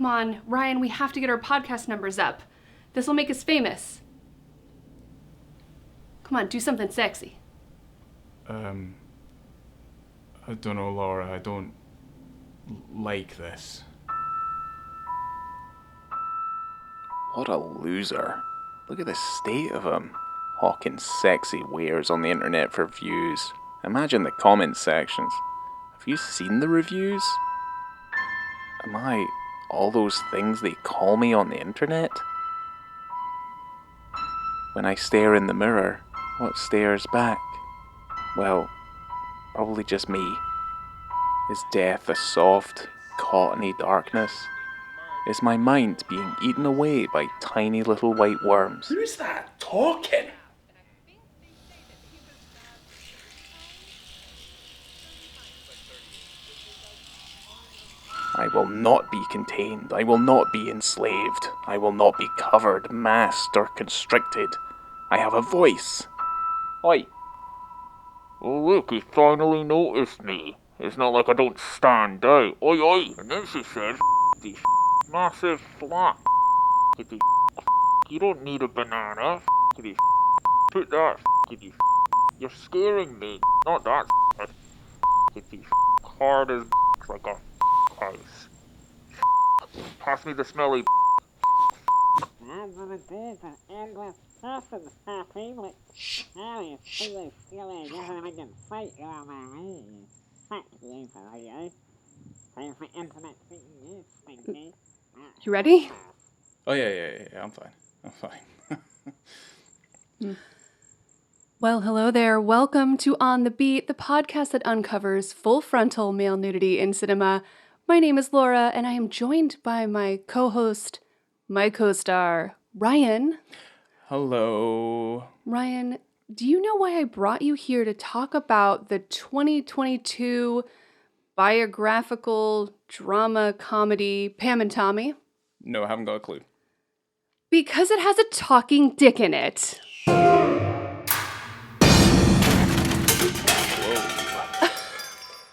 Come on, Ryan, we have to get our podcast numbers up. This will make us famous. Come on, do something sexy. I don't know, Laura. I don't like this. What a loser. Look at the state of him. Hawking sexy wares on the internet for views. Imagine the comment sections. Have you seen the reviews? Am I all those things they call me on the internet? When I stare in the mirror, what stares back? Well, probably just me. Is death a soft, cottony darkness? Is my mind being eaten away by tiny little white worms? Who's that talking? I will not be contained. I will not be enslaved. I will not be covered, masked, or constricted. I have a voice. Oi. Oh look, he finally noticed me. It's not like I don't stand out. Oi oi! And then she says, "The massive flat. The you don't need a banana. The put that. The you're scaring me. Not that. The hard as like a house. Pass me the smelly. I'm gonna do the endless person happy like Harry feeling I can fight you on my knees. Fuck you, Tonya. I'm for internet you thinking. You ready? Oh, yeah. I'm fine. Well, hello there. Welcome to On the Beat, the podcast that uncovers full frontal male nudity in cinema. My name is Laura, and I am joined by my co-host, my co-star, Ryan. Hello. Ryan, do you know why I brought you here to talk about the 2022 biographical drama comedy Pam and Tommy? No, I haven't got a clue. Because it has a talking dick in it.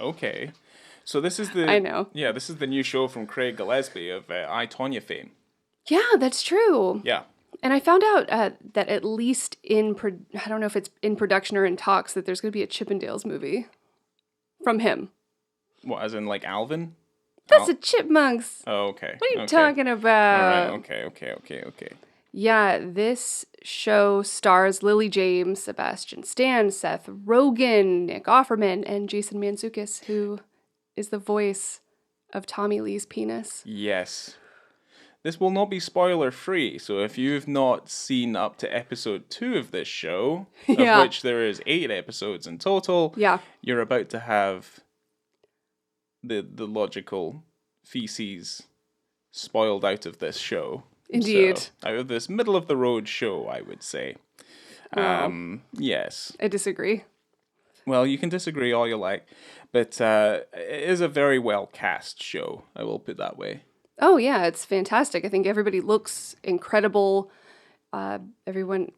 Okay. So this is the... I know. Yeah, this is the new show from Craig Gillespie of I, TONYA fame. Yeah, that's true. Yeah. And I found out that at least I don't know if it's in production or in talks, that there's going to be a Chippendales movie from him. What, as in like Alvin? That's a Chipmunks. Oh, okay. What are you talking about? All right, okay. Yeah, this show stars Lily James, Sebastian Stan, Seth Rogen, Nick Offerman, and Jason Mantzoukas, who is the voice of Tommy Lee's penis. Yes. This will not be spoiler free, so if you've not seen up to episode 2 of this show, of which there is 8 episodes in total, you're about to have the logical feces spoiled out of this show. Indeed. So, out of this middle of the road show, I would say. Yes. I disagree. Well, you can disagree all you like, but it is a very well cast show, I will put that way. Oh, yeah, it's fantastic. I think everybody looks incredible. Everyone,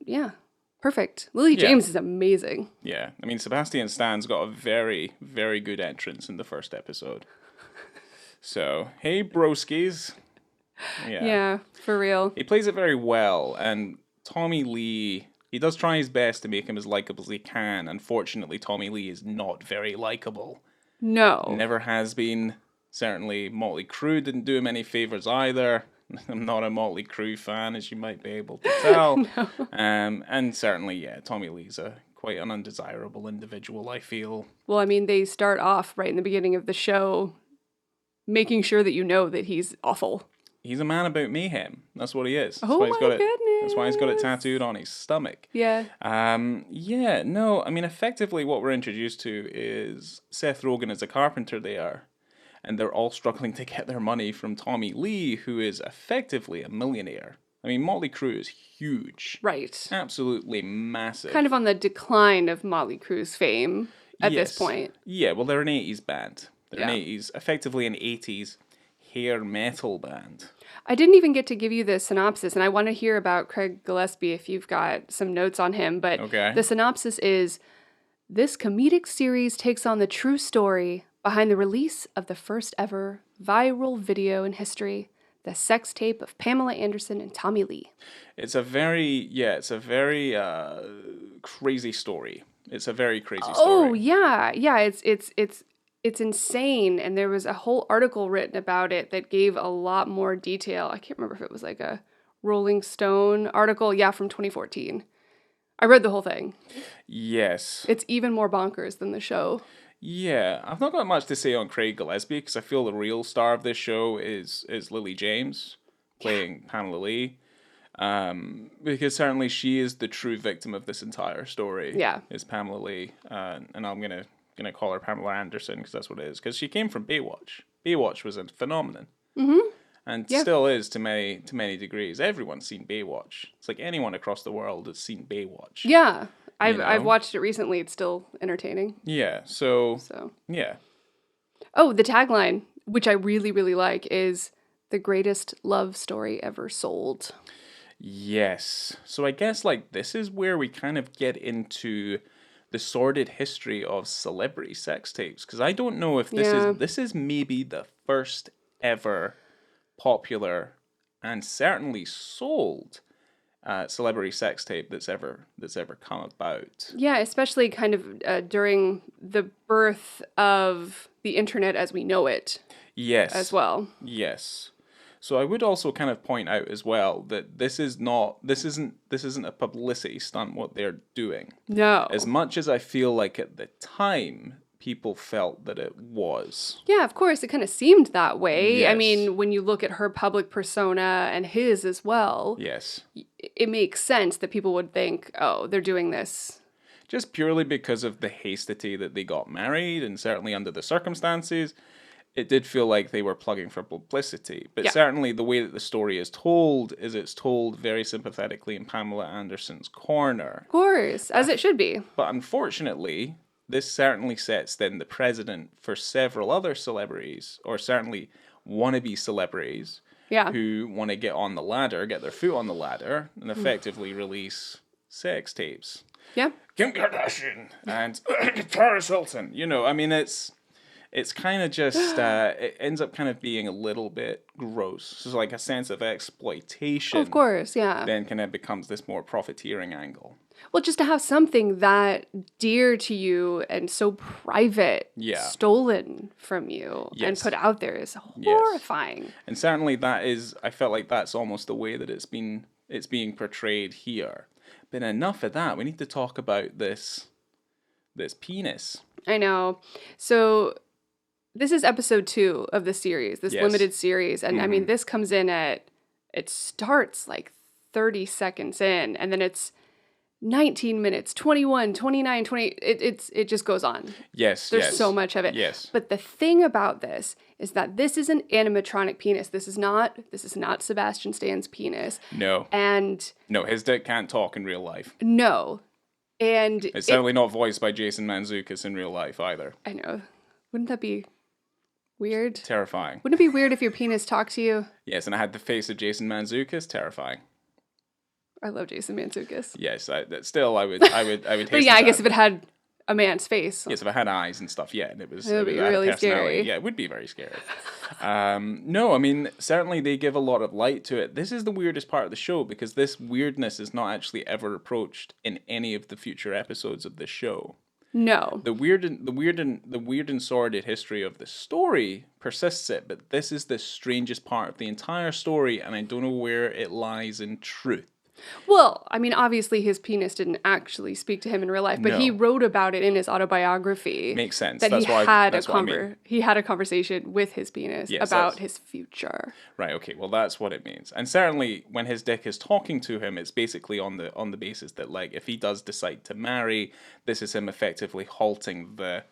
perfect. Lily James is amazing. Yeah, I mean, Sebastian Stan's got a very, very good entrance in the first episode. So, hey, broskies. Yeah, for real. He plays it very well, and Tommy Lee, he does try his best to make him as likable as he can. Unfortunately, Tommy Lee is not very likable. No. Never has been. Certainly, Motley Crue didn't do him any favors either. I'm not a Motley Crue fan, as you might be able to tell. No. And certainly, Tommy Lee's quite an undesirable individual, I feel. Well, I mean, they start off right in the beginning of the show making sure that you know that he's awful. He's a man about mayhem. That's what he is. That's Oh why he's got goodness. That's why he's got it tattooed on his stomach. Yeah. Effectively what we're introduced to is Seth Rogen as a carpenter there. And they're all struggling to get their money from Tommy Lee, who is effectively a millionaire. I mean, Motley Crue is huge. Right. Absolutely massive. Kind of on the decline of Motley Crue's fame at this point. Yeah, well, they're an 80s band. They're effectively an 80s hair metal band. I didn't even get to give you the synopsis, and I want to hear about Craig Gillespie if you've got some notes on him. But the synopsis is, this comedic series takes on the true story behind the release of the first ever viral video in history, The Sex Tape of Pamela Anderson and Tommy Lee. It's a very crazy story. It's a very crazy story. Oh, yeah. Yeah, it's insane. And there was a whole article written about it that gave a lot more detail. I can't remember if it was like a Rolling Stone article. Yeah, from 2014. I read the whole thing. Yes. It's even more bonkers than the show. Yeah, I've not got much to say on Craig Gillespie because I feel the real star of this show is Lily James playing Pamela Lee. Because certainly she is the true victim of this entire story. Yeah. Is Pamela Lee. And I'm gonna call her Pamela Anderson because that's what it is. Because she came from Baywatch. Baywatch was a phenomenon. Mm-hmm. And still is to many degrees. Everyone's seen Baywatch. It's like anyone across the world has seen Baywatch. Yeah. I've watched it recently. It's still entertaining. Yeah. So yeah. Oh, the tagline, which I really, really like, is the greatest love story ever sold. Yes. So I guess like this is where we kind of get into the sordid history of celebrity sex tapes, because I don't know if this is maybe the first ever popular and certainly sold celebrity sex tape that's ever come about. Yeah, especially kind of during the birth of the internet as we know it. Yes. As well. Yes. So I would also kind of point out as well that this isn't a publicity stunt what they're doing. No. As much as I feel like at the time people felt that it was. Yeah, of course, it kind of seemed that way. Yes. I mean, when you look at her public persona and his as well, yes, it makes sense that people would think, oh, they're doing this. Just purely because of the hastity that they got married, and certainly under the circumstances, it did feel like they were plugging for publicity. But certainly the way that the story is told is it's told very sympathetically in Pamela Anderson's corner. Of course, as it should be. But unfortunately, this certainly sets then the precedent for several other celebrities, or certainly wannabe celebrities, who want to get on the ladder, get their foot on the ladder, and effectively release sex tapes. Yeah. Kim Kardashian and Paris Hilton. You know, I mean, it's kind of just, it ends up kind of being a little bit gross. So like a sense of exploitation. Of course, yeah. Then kind of becomes this more profiteering angle. Well, just to have something that dear to you and so private stolen from you and put out there is horrifying. Yes. And certainly I felt like that's almost the way that it's being portrayed here. But enough of that. We need to talk about this penis. I know. So this is episode 2 of the series, this limited series. And I mean, this comes in it starts like 30 seconds in, and then it's 19 minutes, 21, 29, 20, it just goes on. Yes, There's so much of it. Yes. But the thing about this is that this is an animatronic penis. This is not Sebastian Stan's penis. No. And no, his dick can't talk in real life. No. And it's certainly not voiced by Jason Mantzoukas in real life either. I know. Wouldn't that be weird? Terrifying. Wouldn't it be weird if your penis talked to you? Yes, and I had the face of Jason Mantzoukas. Terrifying. I love Jason Mantzoukas. Yes, I would. But yeah, I guess if it had a man's face. Yes, if it had eyes and stuff, yeah, and it would be really scary. Yeah, it would be very scary. No, I mean, certainly they give a lot of light to it. This is the weirdest part of the show because this weirdness is not actually ever approached in any of the future episodes of the show. No. The weird and sordid history of the story persists it, but this is the strangest part of the entire story, and I don't know where it lies in truth. Well, I mean, obviously his penis didn't actually speak to him in real life, but he wrote about it in his autobiography. Makes sense. That he had a conversation with his penis about his future. Right. Okay. Well, that's what it means. And certainly, when his dick is talking to him, it's basically on the basis that, like, if he does decide to marry, this is him effectively halting the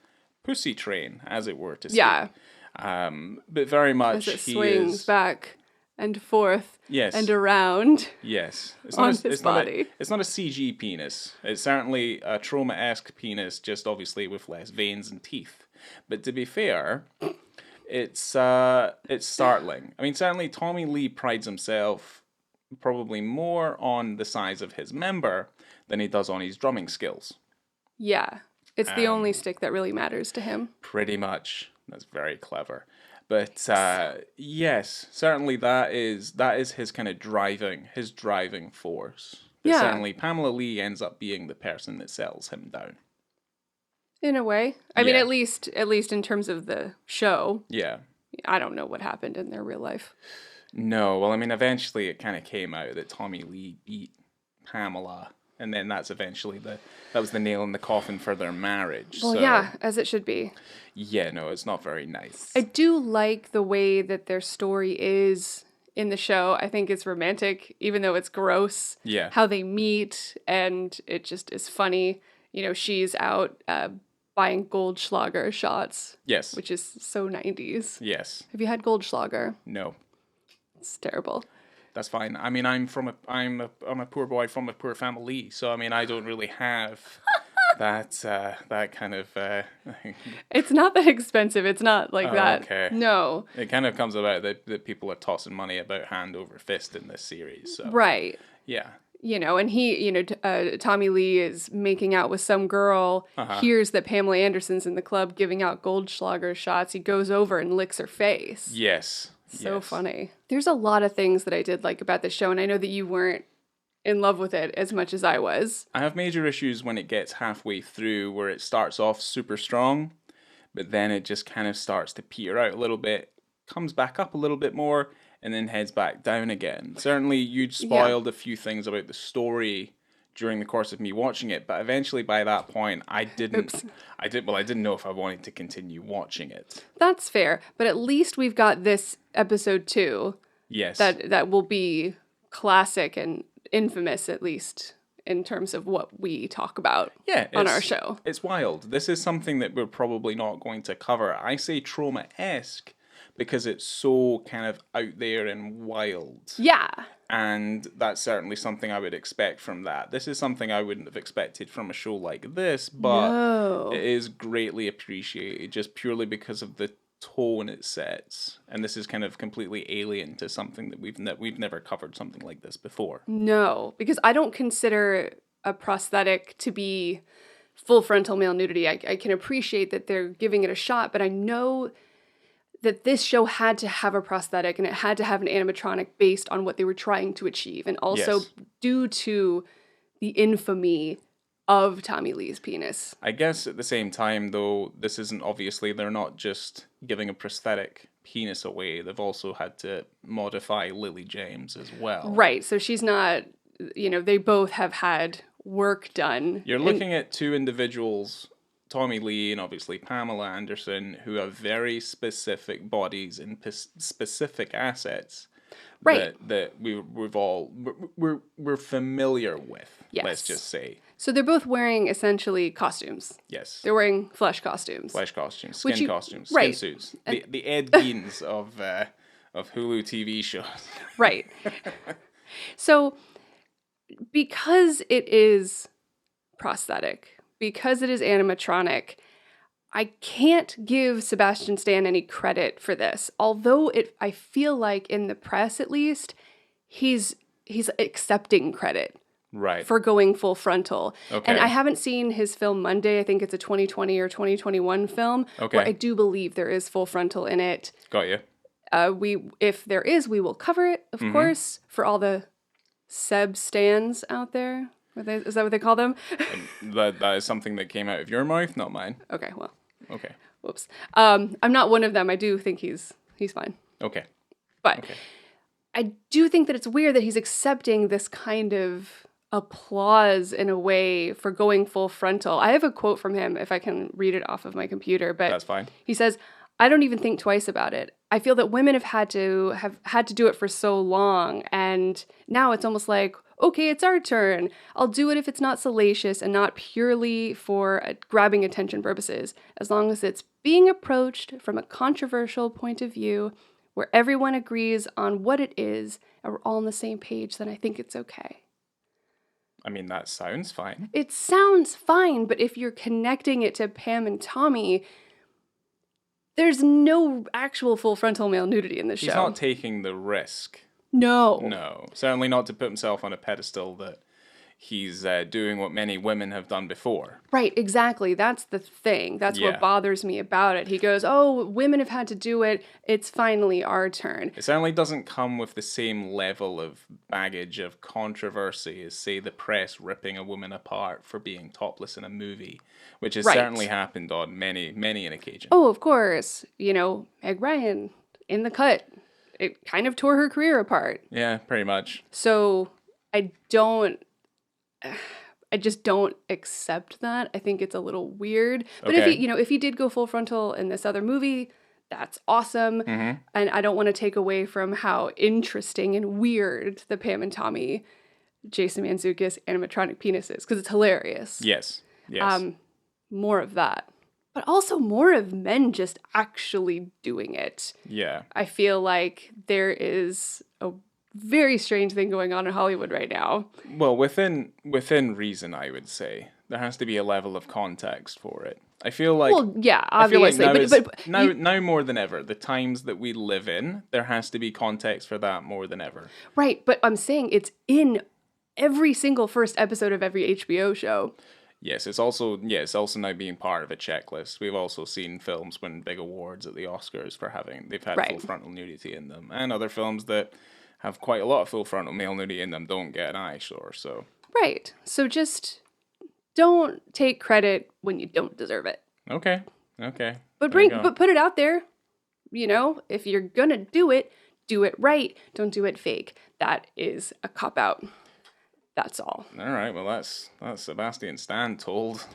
pussy train, as it were to speak. Yeah. But very much as it swings back and forth yes. and around yes. It's on his body. It's not a CG penis. It's certainly a trauma-esque penis, just obviously with less veins and teeth. But to be fair, it's startling. I mean, certainly Tommy Lee prides himself probably more on the size of his member than he does on his drumming skills. Yeah. It's the only stick that really matters to him. Pretty much. That's very clever. But yes, certainly that is his kind of driving force. But certainly Pamela Lee ends up being the person that settles him down. In a way. I mean, at least in terms of the show. Yeah. I don't know what happened in their real life. No, well, I mean, eventually it kind of came out that Tommy Lee beat Pamela, and then that was the nail in the coffin for their marriage. Well, so, yeah, as it should be. Yeah, no, it's not very nice. I do like the way that their story is in the show. I think it's romantic, even though it's gross. Yeah. How they meet, and it just is funny. You know, she's out buying Goldschlager shots. Yes. Which is so 90s. Yes. Have you had Goldschlager? No. It's terrible. That's fine. I mean, I'm a poor boy from a poor family, so I mean, I don't really have that kind of. It's not that expensive. It's not like that. Okay. No. It kind of comes about that people are tossing money about hand over fist in this series. So. Right. Yeah. You know, and Tommy Lee is making out with some girl, hears that Pamela Anderson's in the club giving out Goldschlager shots. He goes over and licks her face. Yes. So funny. There's a lot of things that I did like about this show, and I know that you weren't in love with it as much as I was. I have major issues when it gets halfway through where it starts off super strong, but then it just kind of starts to peter out a little bit, comes back up a little bit more, and then heads back down again. Certainly, you'd spoiled a few things about the story during the course of me watching it, but eventually by that point, I didn't know if I wanted to continue watching it. That's fair, but at least we've got this episode 2. Yes. That will be classic and infamous, at least in terms of what we talk about on our show. It's wild. This is something that we're probably not going to cover. I say trauma-esque because it's so kind of out there and wild. Yeah. And that's certainly something I would expect from that. This is something I wouldn't have expected from a show like this, but it is greatly appreciated just purely because of the tone it sets. And this is kind of completely alien to something that we've never covered something like this before. No, because I don't consider a prosthetic to be full frontal male nudity. I can appreciate that they're giving it a shot, but I know that this show had to have a prosthetic and it had to have an animatronic based on what they were trying to achieve. And also due to the infamy of Tommy Lee's penis. I guess at the same time, though, this isn't obviously, they're not just giving a prosthetic penis away. They've also had to modify Lily James as well. Right. So she's not, they both have had work done. You're looking at two individuals, Tommy Lee and obviously Pamela Anderson, who have very specific bodies and specific assets that we're familiar with. Yes. Let's just say. So they're both wearing essentially costumes. Yes. They're wearing flesh costumes. Flesh costumes, skin costumes, skin right. suits. The Ed Geins of Hulu TV shows. Right. So because it is prosthetic, because it is animatronic, I can't give Sebastian Stan any credit for this. Although I feel like in the press at least, he's accepting credit. Right. For going full frontal. Okay. And I haven't seen his film Monday. I think it's a 2020 or 2021 film. Okay. Where I do believe there is full frontal in it. Got you. If there is, we will cover it, of course, for all the Seb Stans out there. Is that what they call them? That is something that came out of your mouth, not mine. Okay, well. Okay. Whoops. I'm not one of them. I do think he's fine. Okay. But I do think that it's weird that he's accepting this kind of applause in a way for going full frontal. I have a quote from him, if I can read it off of my computer, but that's fine. He says, "I don't even think twice about it. I feel that women have had to do it for so long, and now it's almost like, okay, it's our turn. I'll do it if it's not salacious and not purely for grabbing attention purposes, as long as it's being approached from a controversial point of view where everyone agrees on what it is and we're all on the same page, then I think it's okay." I mean, that sounds fine. It sounds fine, but if you're connecting it to Pam and Tommy, there's no actual full frontal male nudity in this show. He's not taking the risk. No. No. Certainly not to put himself on a pedestal that, he's doing what many women have done before. Right, exactly. That's the thing. That's what bothers me about it. He goes, oh, women have had to do it. It's finally our turn. It certainly doesn't come with the same level of baggage of controversy as, say, the press ripping a woman apart for being topless in a movie, which has certainly happened on many an occasion. Oh, of course. Meg Ryan in The Cut. It kind of tore her career apart. Yeah, pretty much. So I just don't accept that. I think it's a little weird. But if he did go full frontal in this other movie, that's awesome. Mm-hmm. And I don't want to take away from how interesting and weird the Pam and Tommy, Jason Mantzoukas animatronic penis is, because it's hilarious. Yes. More of that. But also more of men just actually doing it. Yeah. I feel like there is a very strange thing going on in Hollywood right now. Well, within reason, I would say. There has to be a level of context for it. I feel like... Well, yeah, obviously. I feel like now more than ever, the times that we live in, there has to be context for that more than ever. Right, but I'm saying it's in every single first episode of every HBO show. Yes, it's also now being part of a checklist. We've also seen films win big awards at the Oscars for they've had full frontal nudity in them, and other films that have quite a lot of full frontal male nudity in them don't get an eye sure. So right, so just don't take credit when you don't deserve it. Okay. But put it out there. If you're gonna do it right. Don't do it fake. That is a cop out. That's all. All right. Well, that's Sebastian Stan told.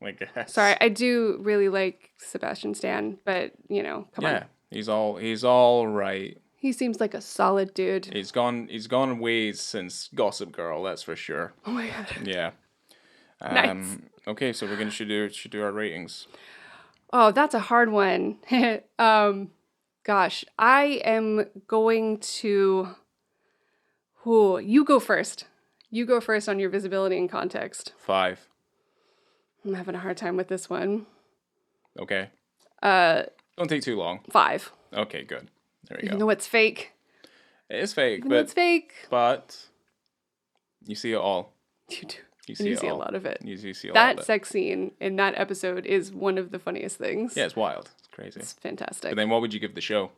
I guess. Sorry, I do really like Sebastian Stan, but come on. Yeah, he's all right. He seems like a solid dude. He's gone ways since Gossip Girl. That's for sure. Oh my god. Yeah. Nice. Okay, so we're should do our ratings. Oh, that's a hard one. Gosh, I am going to. Ooh, you go first. You go first on your visibility and context. 5. I'm having a hard time with this one. Okay. Don't take too long. 5. Okay, good. There we go. Even though it's fake. It is fake, it's fake. But you see it all. You do. You see a lot of it. You see a lot of it. That sex scene in that episode is one of the funniest things. Yeah, it's wild. It's crazy. It's fantastic. But then what would you give the show?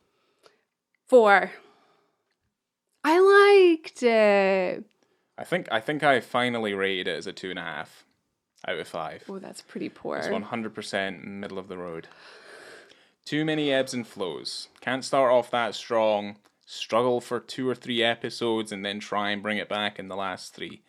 4. I liked it. I think I finally rated it as a 2.5 out of 5. Oh, that's pretty poor. It's 100% middle of the road. Too many ebbs and flows. Can't start off that strong, struggle for 2 or 3 episodes, and then try and bring it back in the last 3.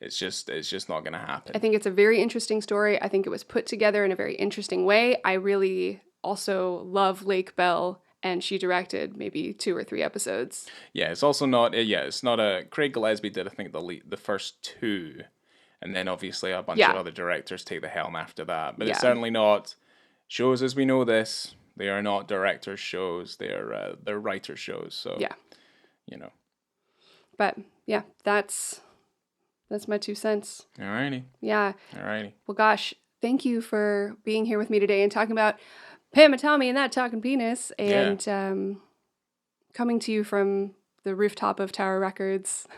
It's just not going to happen. I think it's a very interesting story. I think it was put together in a very interesting way. I really also love Lake Bell, and she directed maybe 2 or 3 episodes. Yeah, it's also not. It's not a. Craig Gillespie did, I think, the first 2, and then obviously a bunch of other directors take the helm after that. But it's certainly not shows as we know this. They are not directors' shows. They're writers' shows. So But yeah, that's my 2 cents. Alrighty. Yeah. Alrighty. Well, gosh, thank you for being here with me today and talking about Pam and Tommy and that talking penis, and coming to you from the rooftop of Tower Records.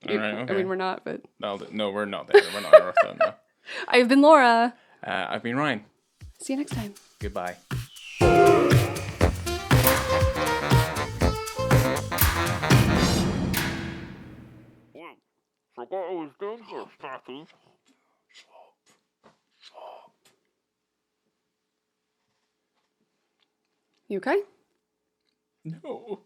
All right, okay. I mean, we're not, but... No, we're not there. We're not on Earth, no. I've been Laura. I've been Ryan. See you next time. Goodbye. Forgot I was doing this, Pappy. You okay? No.